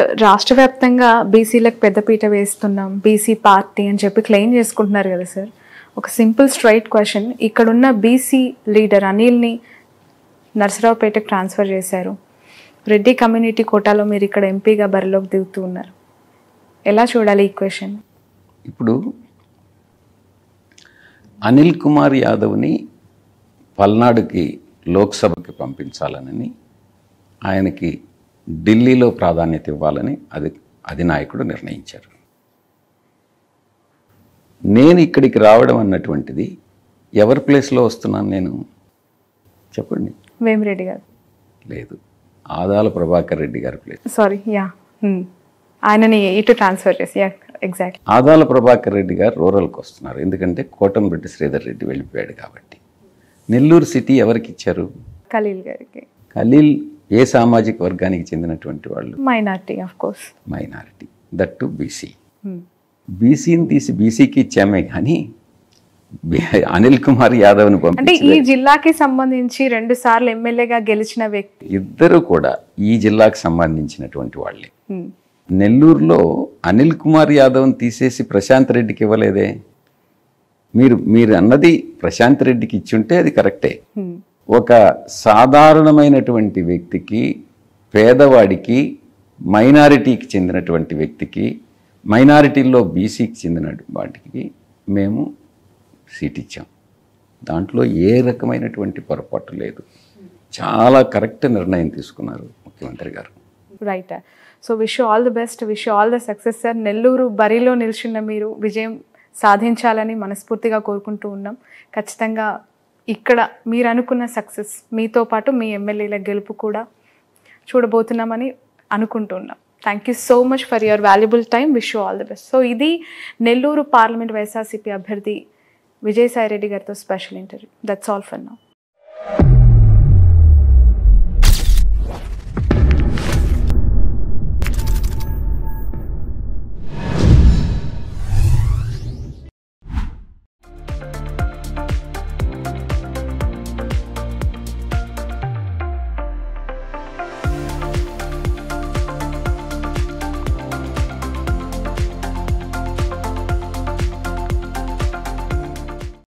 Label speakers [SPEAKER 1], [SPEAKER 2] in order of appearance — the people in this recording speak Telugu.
[SPEAKER 1] రాష్ట్ర వ్యాప్తంగా బీసీలకు పెద్దపీట వేస్తున్నాం, బీసీ పార్టీ అని చెప్పి క్లెయిమ్ చేసుకుంటున్నారు కదా సార్. ఒక సింపుల్ స్ట్రైట్ క్వశ్చన్, ఇక్కడున్న బీసీ లీడర్ అనిల్ని నర్సరావుపేటకు ట్రాన్స్ఫర్ చేశారు. రెడ్డి కమ్యూనిటీ కోటాలో మీరు ఇక్కడ ఎంపీగా బరిలోకి దిగుతూ ఉన్నారు. ఎలా చూడాలి ఈ క్వశ్చన్?
[SPEAKER 2] ఇప్పుడు అనిల్ కుమార్ యాదవ్ని పల్నాడుకి లోక్సభకి పంపించాలని ఆయనకి ఢిల్లీలో ప్రాధాన్యత ఇవ్వాలని అధినాయకుడు నిర్ణయించారు. నేను ఇక్కడికి రావడం అన్నటువంటిది ఎవరి ప్లేస్లో వస్తున్నాను నేను చెప్పండి?
[SPEAKER 1] వేమిరెడ్డి గారు
[SPEAKER 2] లేదు, ఆదాల ప్రభాకర్ రెడ్డి గారి ప్లేస్.
[SPEAKER 1] సారీ, యా, ఆయనని ఇటు ట్రాన్స్ఫర్ చేసి, ఎగ్జాక్ట్లీ.
[SPEAKER 2] ఆదాల ప్రభాకర్ రెడ్డి గారు రూరల్కి వస్తున్నారు, ఎందుకంటే కోటంరెడ్డి శ్రీధర్ రెడ్డి వెళ్ళిపోయాడు కాబట్టి. నెల్లూరు సిటీ ఎవరికి ఇచ్చారు?
[SPEAKER 1] ఖలీల్ గారికి.
[SPEAKER 2] ఖలీల్ ఏ సామాజిక వర్గానికి చెందినటువంటి వాళ్ళు?
[SPEAKER 1] Minority, of course.
[SPEAKER 2] Minority, that to BC. బీసీని తీసి బీసీకి ఇచ్చామే కానీ అనిల్ కుమార్ యాదవ్ని
[SPEAKER 1] అంటే
[SPEAKER 2] పంపించి,
[SPEAKER 1] ఈ జిల్లాకి సంబంధించి 2 సార్లు ఎమ్మెల్యేగా గెలిచిన వ్యక్తి
[SPEAKER 2] ఇద్దరు కూడా ఈ జిల్లాకు సంబంధించినటువంటి వాళ్ళే. నెల్లూరులో అనిల్ కుమార్ యాదవ్ని తీసేసి ప్రశాంత్ రెడ్డికి ఇవ్వలేదే. మీరు అన్నది ప్రశాంత్ రెడ్డికి ఇచ్చుంటే అది కరెక్టే. ఒక సాధారణమైనటువంటి వ్యక్తికి, పేదవాడికి, మైనారిటీకి చెందినటువంటి వ్యక్తికి, మైనారిటీల్లో బీసీకి చెందిన వాటికి మేము సీట్ ఇచ్చాం. దాంట్లో ఏ రకమైనటువంటి పొరపాటు లేదు. చాలా కరెక్ట్ నిర్ణయం తీసుకున్నారు ముఖ్యమంత్రి గారు.
[SPEAKER 1] Right. So wish you all the best, wish you all the success sir. Nellore బరిలో నిల్చున్న మీరు విజయం సాధించాలని మనస్ఫూర్తిగా కోరుకుంటూ ఉన్నాం. ఖచ్చితంగా ఇక్కడ మీరు అనుకున్న సక్సెస్, మీతో పాటు మీ ఎమ్మెల్యేల గెలుపు కూడా చూడబోతున్నామని అనుకుంటున్నాం. Thank you so much for your valuable time. Wish you all the best. So ఇది నెల్లూరు పార్లమెంట్ వైఎస్ఆర్సీపీ అభ్యర్థి విజయసాయి రెడ్డి గారితో special interview. That's all for now.